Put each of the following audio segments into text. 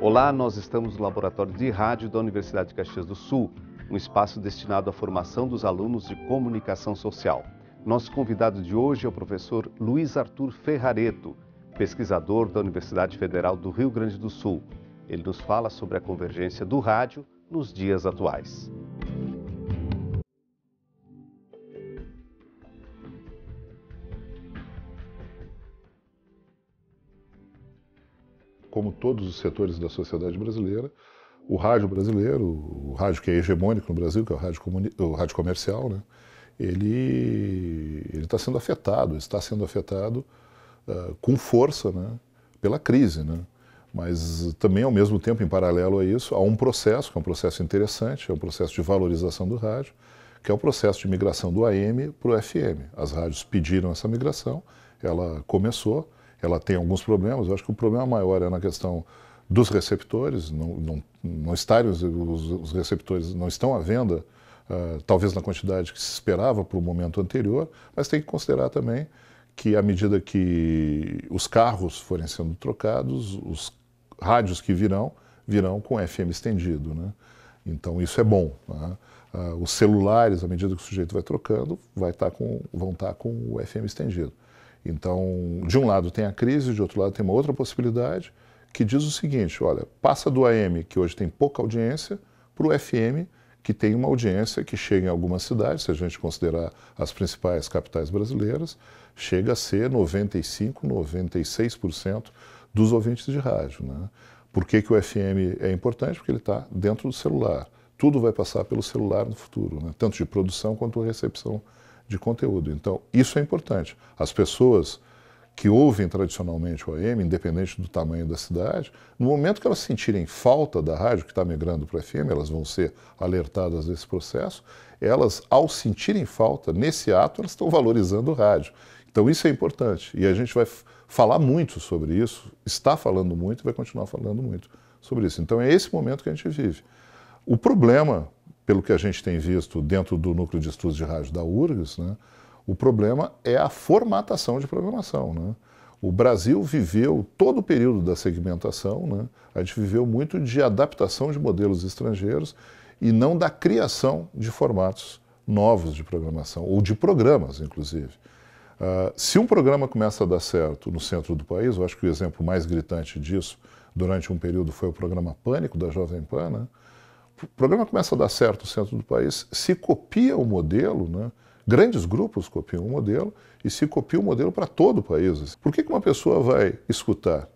Olá, nós estamos no Laboratório de Rádio da Universidade de Caxias do Sul, um espaço destinado à formação dos alunos de comunicação social. Nosso convidado de hoje é o professor Luiz Arthur Ferrareto, pesquisador da Universidade Federal do Rio Grande do Sul. Ele nos fala sobre a convergência do rádio nos dias atuais. Como todos os setores da sociedade brasileira, o rádio brasileiro, o rádio que é hegemônico no Brasil, que é o rádio comercial, né, ele está sendo afetado com força, né, pela crise, né? Mas também, ao mesmo tempo, em paralelo a isso, há um processo, que é um processo interessante, é um processo de valorização do rádio, que é o processo de migração do AM para o FM. As rádios pediram essa migração, ela começou, ela tem alguns problemas. Eu acho que o problema maior é na questão dos receptores, os receptores não estão à venda, talvez na quantidade que se esperava para o momento anterior, mas tem que considerar também que à medida que os carros forem sendo trocados, os rádios que virão com FM estendido, né? Então isso é bom, né? Os celulares, à medida que o sujeito vai trocando, vão estar com o FM estendido. Então, de um lado tem a crise, de outro lado tem uma outra possibilidade que diz o seguinte: olha, passa do AM, que hoje tem pouca audiência, para o FM, que tem uma audiência que chega em algumas cidades, se a gente considerar as principais capitais brasileiras, chega a ser 95%, 96% dos ouvintes de rádio, né? Por que o FM é importante? Porque ele está dentro do celular. Tudo vai passar pelo celular no futuro, né? Tanto de produção quanto de recepção de conteúdo. Então, isso é importante. As pessoas que ouvem tradicionalmente o AM, independente do tamanho da cidade, no momento que elas sentirem falta da rádio que está migrando para o FM, elas vão ser alertadas desse processo, elas, ao sentirem falta, nesse ato, elas estão valorizando o rádio. Então, isso é importante. E a gente vai falar muito sobre isso, está falando muito e vai continuar falando muito sobre isso. Então, é esse momento que a gente vive. O problema, pelo que a gente tem visto dentro do núcleo de estudos de rádio da URGS, né, o problema é a formatação de programação, né? O Brasil viveu todo o período da segmentação, né? A gente viveu muito de adaptação de modelos estrangeiros e não da criação de formatos novos de programação, ou de programas, inclusive. Se um programa começa a dar certo no centro do país, eu acho que o exemplo mais gritante disso durante um período foi o programa Pânico, da Jovem Pan, né? O programa começa a dar certo no centro do país, se copia o modelo, né? Grandes grupos copiam o modelo e se copia o modelo para todo o país. Por que uma pessoa vai escutar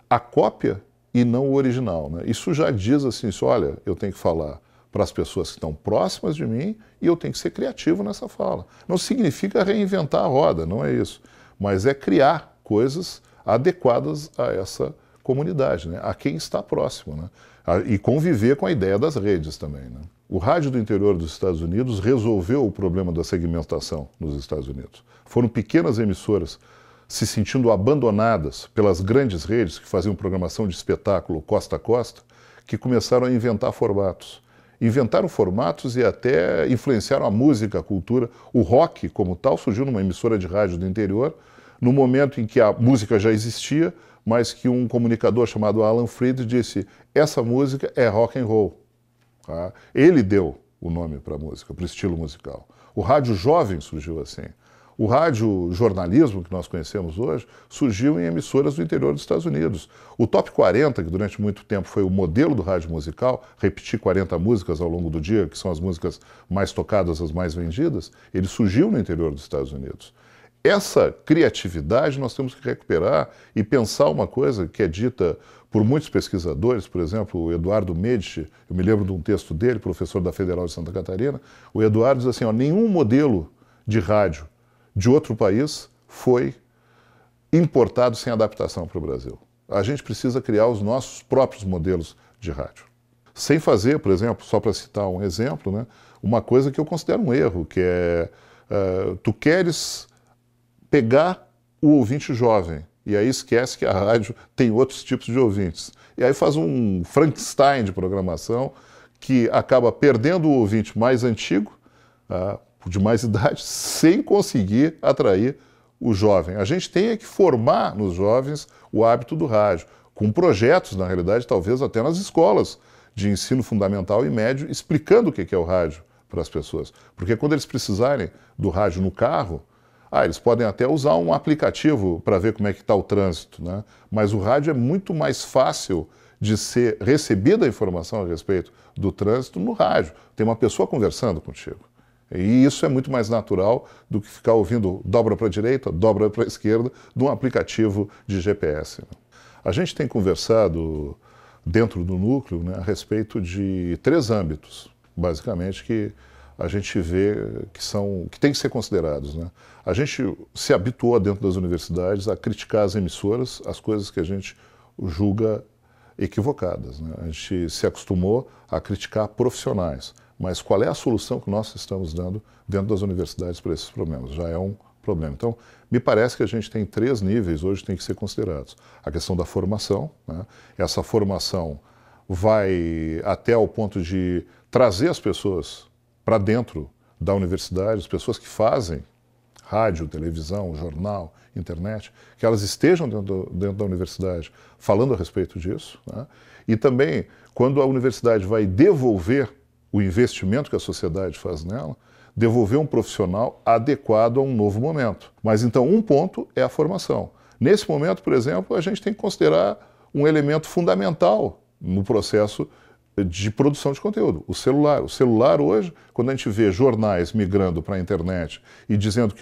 a cópia e não o original, né? Isso já diz assim, olha, eu tenho que falar para as pessoas que estão próximas de mim e eu tenho que ser criativo nessa fala. Não significa reinventar a roda, não é isso, mas é criar coisas adequadas a essa comunidade, né? A quem está próximo, né? E conviver com a ideia das redes também, né? O rádio do interior dos Estados Unidos resolveu o problema da segmentação nos Estados Unidos. Foram pequenas emissoras se sentindo abandonadas pelas grandes redes que faziam programação de espetáculo costa a costa, que começaram a inventar formatos. Inventaram formatos e até influenciaram a música, a cultura. O rock, como tal, surgiu numa emissora de rádio do interior, no momento em que a música já existia, mas que um comunicador chamado Alan Freed disse: essa música é rock and roll. Tá? Ele deu o nome para a música, para o estilo musical. O rádio jovem surgiu assim. O rádio jornalismo que nós conhecemos hoje surgiu em emissoras do interior dos Estados Unidos. O Top 40, que durante muito tempo foi o modelo do rádio musical, repetir 40 músicas ao longo do dia, que são as músicas mais tocadas, as mais vendidas, ele surgiu no interior dos Estados Unidos. Essa criatividade nós temos que recuperar e pensar uma coisa que é dita por muitos pesquisadores, por exemplo, o Eduardo Medici, eu me lembro de um texto dele, professor da Federal de Santa Catarina. O Eduardo diz assim, nenhum modelo de rádio de outro país foi importado sem adaptação para o Brasil. A gente precisa criar os nossos próprios modelos de rádio. Sem fazer, por exemplo, só para citar um exemplo, né, uma coisa que eu considero um erro, que é tu queres pegar o ouvinte jovem, e aí esquece que a rádio tem outros tipos de ouvintes. E aí faz um Frankenstein de programação que acaba perdendo o ouvinte mais antigo, de mais idade, sem conseguir atrair o jovem. A gente tem que formar nos jovens o hábito do rádio. com projetos, na realidade, talvez até nas escolas de ensino fundamental e médio, explicando o que é o rádio para as pessoas. Porque quando eles precisarem do rádio no carro, eles podem até usar um aplicativo para ver como é que está o trânsito, né? Mas o rádio é muito mais fácil de ser recebida a informação a respeito do trânsito no rádio. Tem uma pessoa conversando contigo. E isso é muito mais natural do que ficar ouvindo dobra para a direita, dobra para a esquerda, de um aplicativo de GPS. A gente tem conversado dentro do núcleo, né, a respeito de 3 âmbitos, basicamente, que a gente vê que tem que ser considerados, né? A gente se habituou dentro das universidades a criticar as emissoras, as coisas que a gente julga equivocadas, né? A gente se acostumou a criticar profissionais, mas qual é a solução que nós estamos dando dentro das universidades para esses problemas? Já é um problema. Então, me parece que a gente tem 3 níveis hoje que tem que ser considerados. A questão da formação, né? Essa formação vai até ao ponto de trazer as pessoas para dentro da universidade, as pessoas que fazem rádio, televisão, jornal, internet, que elas estejam dentro da universidade falando a respeito disso, né? E também, quando a universidade vai devolver o investimento que a sociedade faz nela, devolver um profissional adequado a um novo momento. Mas então, um ponto é a formação. Nesse momento, por exemplo, a gente tem que considerar um elemento fundamental no processo de produção de conteúdo, o celular. O celular hoje, quando a gente vê jornais migrando para a internet e dizendo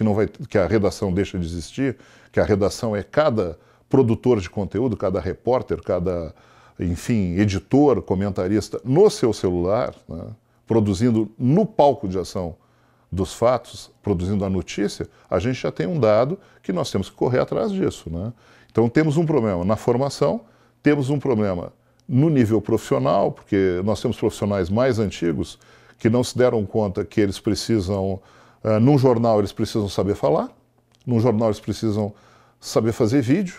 que a redação deixa de existir, que a redação é cada produtor de conteúdo, cada repórter, cada, enfim, editor, comentarista no seu celular, né, produzindo no palco de ação dos fatos, produzindo a notícia, a gente já tem um dado que nós temos que correr atrás disso, né? Então temos um problema na formação, temos um problema no nível profissional, porque nós temos profissionais mais antigos que não se deram conta que eles precisam, num jornal eles precisam saber falar, num jornal eles precisam saber fazer vídeo,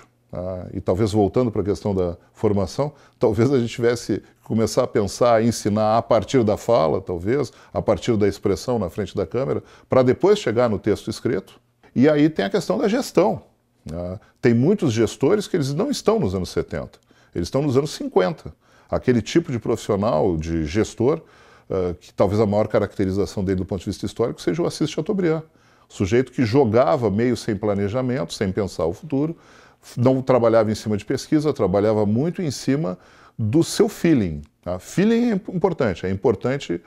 e talvez voltando para a questão da formação, talvez a gente tivesse que começar a pensar, a ensinar a partir da fala, talvez, a partir da expressão na frente da câmera, para depois chegar no texto escrito. E aí tem a questão da gestão. Tem muitos gestores que eles não estão nos anos 70. Eles estão nos anos 50. Aquele tipo de profissional, de gestor, que talvez a maior caracterização dele do ponto de vista histórico seja o Assis Chateaubriand. O sujeito que jogava meio sem planejamento, sem pensar o futuro, não trabalhava em cima de pesquisa, trabalhava muito em cima do seu feeling. Tá? Feeling é importante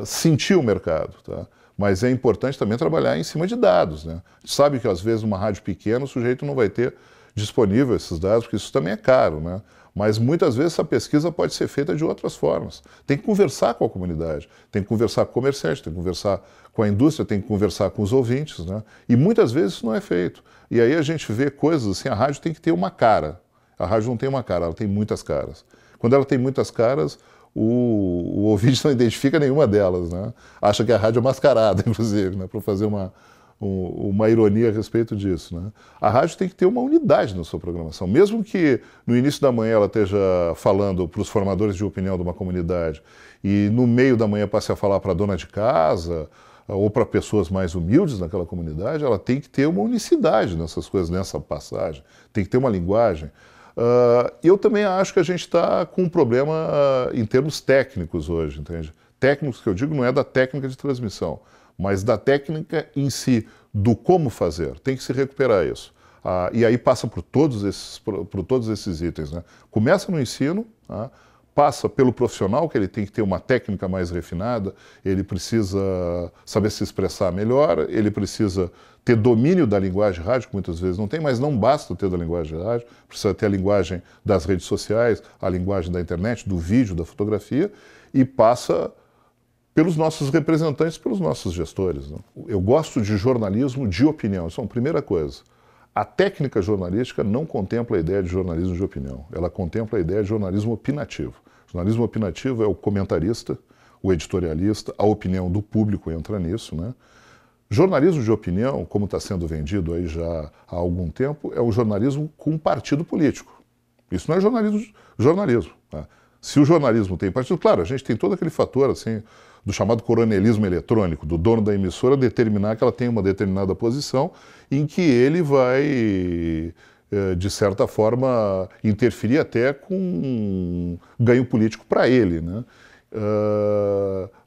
sentir o mercado, tá? Mas é importante também trabalhar em cima de dados, né? A gente sabe que às vezes numa rádio pequena o sujeito não vai ter disponível esses dados, porque isso também é caro, né? Mas muitas vezes essa pesquisa pode ser feita de outras formas. Tem que conversar com a comunidade, tem que conversar com o comerciante, tem que conversar com a indústria, tem que conversar com os ouvintes, né? E muitas vezes isso não é feito. E aí a gente vê coisas assim, a rádio tem que ter uma cara. A rádio não tem uma cara, ela tem muitas caras. Quando ela tem muitas caras, o ouvinte não identifica nenhuma delas, né? Acha que a rádio é mascarada, inclusive, né? Para fazer uma ironia a respeito disso, né? A rádio tem que ter uma unidade na sua programação. Mesmo que no início da manhã ela esteja falando para os formadores de opinião de uma comunidade e no meio da manhã passe a falar para a dona de casa ou para pessoas mais humildes naquela comunidade, ela tem que ter uma unicidade nessas coisas, nessa passagem. Tem que ter uma linguagem. Eu também acho que a gente está com um problema em termos técnicos hoje, entende? Técnicos que eu digo não é da técnica de transmissão, mas da técnica em si, do como fazer. Tem que se recuperar isso. E aí passa por todos esses itens, né? Começa no ensino, passa pelo profissional, que ele tem que ter uma técnica mais refinada, ele precisa saber se expressar melhor, ele precisa ter domínio da linguagem rádio, que muitas vezes não tem, mas não basta ter da linguagem rádio, precisa ter a linguagem das redes sociais, a linguagem da internet, do vídeo, da fotografia, e passa pelos nossos representantes, pelos nossos gestores, né? Eu gosto de jornalismo de opinião, isso é a primeira coisa. A técnica jornalística não contempla a ideia de jornalismo de opinião, ela contempla a ideia de jornalismo opinativo. O jornalismo opinativo é o comentarista, o editorialista, a opinião do público entra nisso, né? Jornalismo de opinião, como está sendo vendido aí já há algum tempo, é um jornalismo com partido político. Isso não é jornalismo. Tá? Se o jornalismo tem partido, claro, a gente tem todo aquele fator assim, do chamado coronelismo eletrônico, do dono da emissora determinar que ela tem uma determinada posição em que ele vai de certa forma, interferir até com um ganho político para ele, né?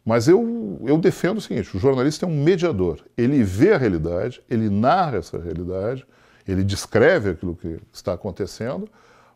Mas eu defendo o seguinte: o jornalista é um mediador. Ele vê a realidade, ele narra essa realidade, ele descreve aquilo que está acontecendo,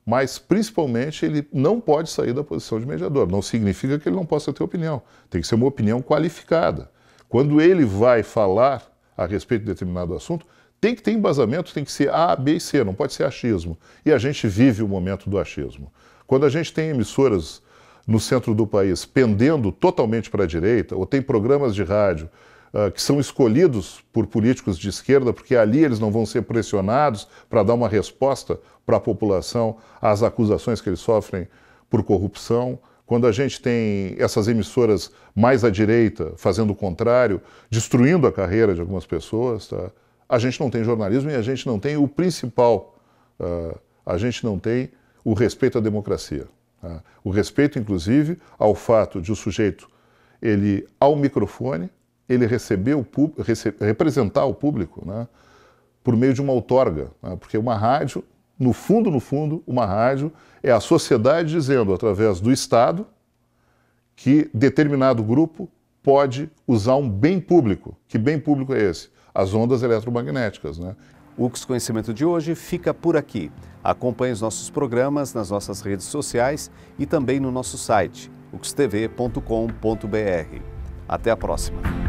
mas principalmente ele não pode sair da posição de mediador. Não significa que ele não possa ter opinião. Tem que ser uma opinião qualificada. Quando ele vai falar a respeito de determinado assunto, tem que ter embasamento, tem que ser A, B e C, não pode ser achismo. E a gente vive o momento do achismo. Quando a gente tem emissoras no centro do país pendendo totalmente para a direita, ou tem programas de rádio que são escolhidos por políticos de esquerda, porque ali eles não vão ser pressionados para dar uma resposta para a população às acusações que eles sofrem por corrupção. Quando a gente tem essas emissoras mais à direita fazendo o contrário, destruindo a carreira de algumas pessoas, tá? A gente não tem jornalismo e a gente não tem o principal, a gente não tem o respeito à democracia. Tá? O respeito, inclusive, ao fato de o sujeito, ele, ao microfone, ele representar o público, né, por meio de uma outorga, né, porque uma rádio, no fundo, uma rádio é a sociedade dizendo, através do Estado, que determinado grupo pode usar um bem público. Que bem público é esse? As ondas eletromagnéticas, né? O UX Conhecimento de hoje fica por aqui. Acompanhe os nossos programas nas nossas redes sociais e também no nosso site, uxtv.com.br. Até a próxima.